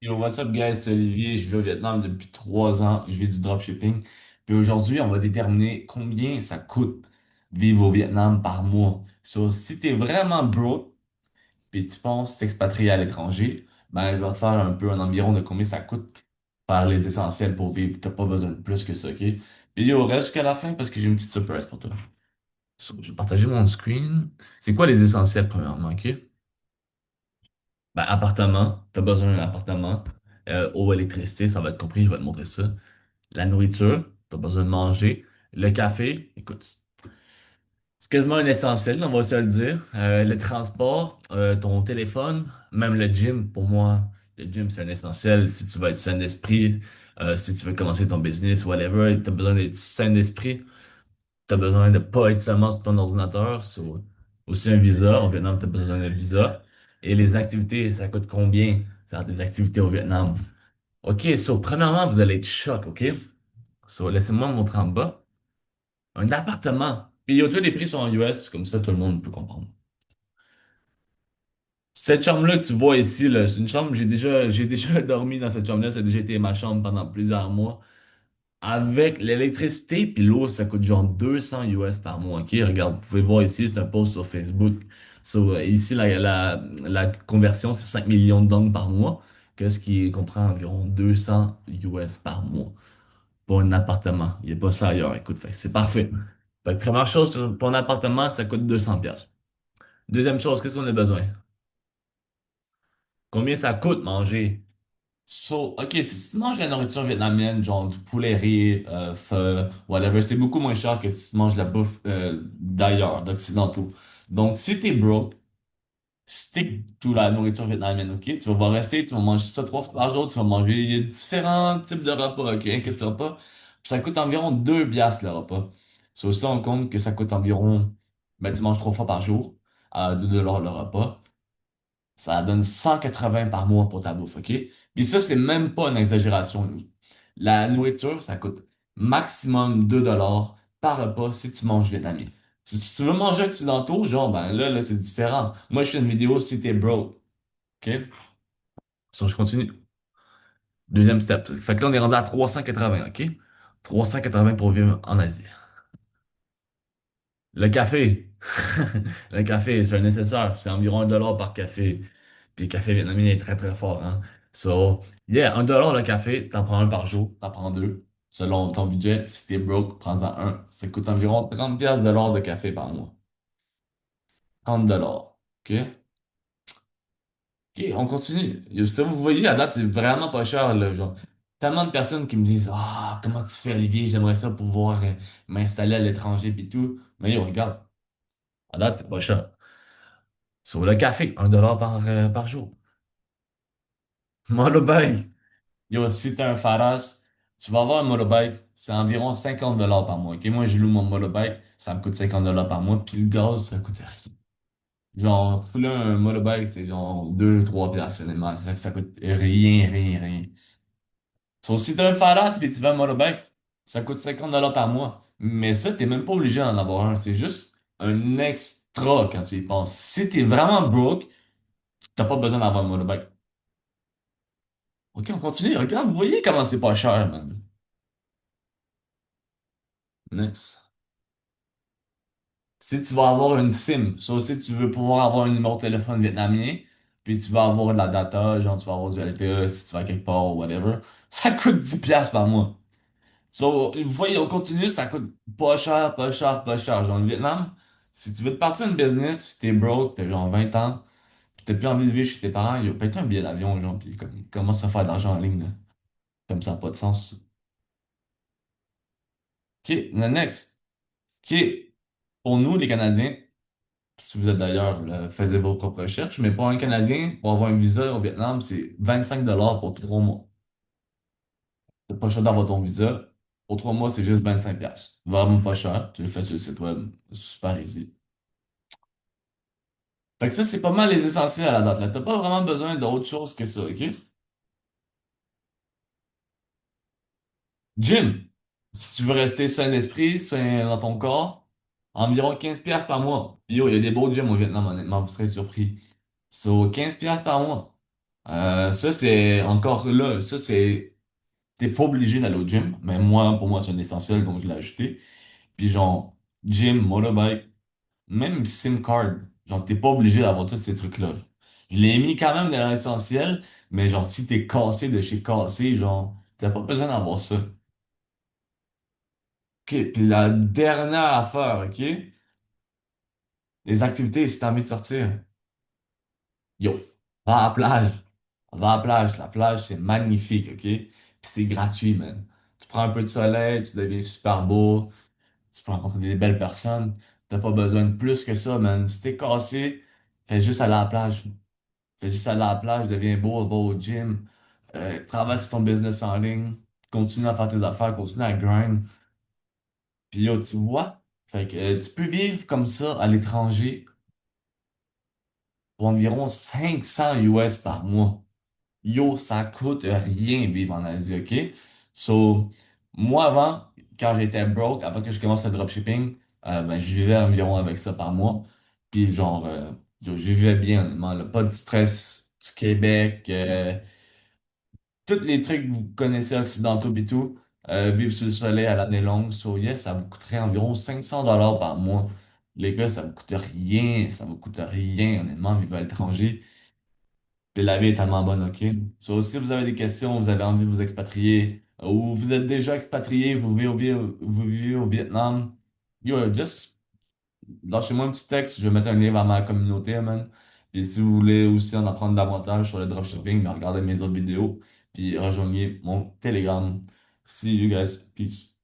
Yo, what's up, guys? C'est Olivier. Je vis au Vietnam depuis 3 ans. Je vis du dropshipping. Puis aujourd'hui, on va déterminer combien ça coûte vivre au Vietnam par mois. So, si t'es vraiment broke, puis tu penses t'expatrier à l'étranger, ben, je vais te faire un peu un environ de combien ça coûte faire les essentiels pour vivre. T'as pas besoin de plus que ça, OK? Puis yo, reste jusqu'à la fin parce que j'ai une petite surprise pour toi. So, je vais partager mon screen. C'est quoi les essentiels, premièrement, OK? Ben, appartement, t'as besoin d'un appartement. Eau, électricité, ça va être compris, je vais te montrer ça. La nourriture, t'as besoin de manger. Le café, écoute, c'est quasiment un essentiel, on va se le dire. Le transport, ton téléphone, même le gym, pour moi, le gym, c'est un essentiel si tu veux être sain d'esprit, si tu veux commencer ton business, whatever, t'as besoin d'être sain d'esprit, t'as besoin de pas être seulement sur ton ordinateur, aussi un visa. Au Vietnam, t'as besoin d'un visa. Et les activités, ça coûte combien faire des activités au Vietnam? OK, premièrement, vous allez être choc, OK? Laissez-moi montrer en bas. Un appartement. Puis tous les prix sont en US, comme ça tout le monde peut comprendre. Cette chambre-là que tu vois ici, là, c'est une chambre, j'ai déjà dormi dans cette chambre-là, ça a déjà été ma chambre pendant plusieurs mois. Avec l'électricité puis l'eau, ça coûte genre 200 US par mois. OK, regarde, vous pouvez voir ici, c'est un post sur Facebook. Ici, la conversion, c'est 5 millions de dong par mois, ce qui comprend environ 200 US par mois pour un appartement. Il n'y a pas ça ailleurs. Écoute, fait que c'est parfait. Fait que première chose, pour un appartement, ça coûte 200 pièces. Deuxième chose, qu'est-ce qu'on a besoin? Combien ça coûte manger? OK, si tu manges la nourriture vietnamienne, genre du poulet riz, pho, whatever, c'est beaucoup moins cher que si tu manges la bouffe d'ailleurs, d'occidentaux. Donc, si t'es broke, stick to la nourriture vietnamienne, OK? Tu vas rester, tu vas manger ça 3 fois par jour, tu vas manger différents types de repas, OK? Inquiète-toi pas. Puis ça coûte environ 2 piastres le repas. C'est aussi on compte que ça coûte environ, ben tu manges 3 fois par jour, à 2 $ le repas. Ça donne 180 par mois pour ta bouffe, OK? Puis ça, c'est même pas une exagération. La nourriture, ça coûte maximum 2 $ par repas si tu manges vietnamien. Si tu veux manger occidentaux, genre, ben là, c'est différent. Moi, je fais une vidéo si t'es broke, OK? Je continue. Deuxième step. Fait que là, on est rendu à 380, OK? 380 pour vivre en Asie. Le café. Le café, c'est un nécessaire. C'est environ 1 $ par café. Puis le café vietnamien est très très fort, hein. Yeah, 1 $ le café, t'en prends un par jour, t'en prends deux. Selon ton budget, si t'es broke, prends-en un. Ça coûte environ 30 piastres de l'or de café par mois. 30 $. OK? OK, on continue. Ça, vous voyez, à date, c'est vraiment pas cher, là. Genre, tellement de personnes qui me disent, ah, comment tu fais, Olivier? J'aimerais ça pouvoir m'installer à l'étranger pis tout. Mais yo, regarde, à date, c'est pas cher. Sur le café, 1 $ par jour. Motorbike. Yo, si t'as un Faras, tu vas avoir un motorbike, c'est environ 50 $ par mois. Ok, moi, je loue mon motorbike, ça me coûte 50 $ par mois, puis le gaz, ça coûte rien. Genre, fouler un motorbike, c'est genre 2 3 piastres, honnêtement. Ça fait que ça coûte rien, rien, rien. Si t'as un Faras puis tu veux un motorbike, ça coûte 50 $ par mois. Mais ça, t'es même pas obligé d'en avoir un. C'est juste un extra quand tu y penses. Si t'es vraiment broke, t'as pas besoin d'avoir un motorbike. Ok, on continue. Regarde, vous voyez comment c'est pas cher, man. Next. Si tu vas avoir une SIM, ça aussi, tu veux pouvoir avoir un numéro de téléphone vietnamien, puis tu vas avoir de la data, genre tu vas avoir du LTE si tu vas quelque part ou whatever, ça coûte 10 piastres par mois. Vous voyez, on continue, ça coûte pas cher, pas cher, pas cher. Genre, le Vietnam, si tu veux te partir une business, puis t'es broke, t'as genre 20 ans, puis t'as plus envie de vivre chez tes parents, paye-toi un billet d'avion, genre, puis commence à faire de l'argent en ligne, là. Comme ça n'a pas de sens. OK, le next. OK, pour nous, les Canadiens, si vous êtes d'ailleurs, faites vos propres recherches, mais pour un Canadien, pour avoir un visa au Vietnam, c'est 25 $ pour 3 mois. T'as pas cher d'avoir ton visa. Pour 3 mois, c'est juste 25 piastres. Vraiment pas cher. Tu le fais sur le site web. Super easy. Fait que ça, c'est pas mal les essentiels à la date, là. T'as pas vraiment besoin d'autre chose que ça, OK? Gym. Si tu veux rester sain d'esprit, sain dans ton corps, environ 15 piastres par mois. Yo, il y a des beaux gyms au Vietnam, honnêtement, vous serez surpris. 15 piastres par mois. Ça, c'est encore là. Ça, c'est. T'es pas obligé d'aller au gym, mais moi, pour moi, c'est un essentiel, donc je l'ai ajouté. Puis genre, gym, motorbike, même SIM card, genre, t'es pas obligé d'avoir tous ces trucs-là. Je l'ai mis quand même dans l'essentiel, mais genre, si t'es cassé de chez cassé, genre, t'as pas besoin d'avoir ça. OK, puis la dernière affaire, OK? Les activités, si t'as envie de sortir, yo, va à la plage. Va à la plage. La plage, c'est magnifique, OK? Puis c'est gratuit, man. Tu prends un peu de soleil, tu deviens super beau, tu peux rencontrer des belles personnes. T'as pas besoin de plus que ça, man. Si t'es cassé, fais juste aller à la plage. Fais juste aller à la plage, deviens beau, va au gym, travaille sur ton business en ligne, continue à faire tes affaires, continue à grind. Puis yo, tu vois, fait que tu peux vivre comme ça à l'étranger pour environ 500 US par mois. Yo, ça coûte rien vivre en Asie, OK? So, moi avant, quand j'étais broke, avant que je commence le dropshipping, ben, je vivais environ avec ça par mois. Puis genre, yo, je vivais bien, honnêtement, là. Pas de stress du Québec, tous les trucs que vous connaissez occidentaux et tout, vivre sous le soleil à l'année longue, so yes, ça vous coûterait environ 500 $ par mois. Les gars, ça vous coûte rien, honnêtement, vivre à l'étranger. Puis la vie est tellement bonne, OK? So, si vous avez des questions, vous avez envie de vous expatrier, ou vous êtes déjà expatrié, vous vivez au Vietnam, yo, just lâchez-moi un petit texte, je vais mettre un lien vers ma communauté, man. Puis si vous voulez aussi en apprendre davantage sur le dropshipping, ben regardez mes autres vidéos, puis rejoignez mon Telegram. See you guys. Peace.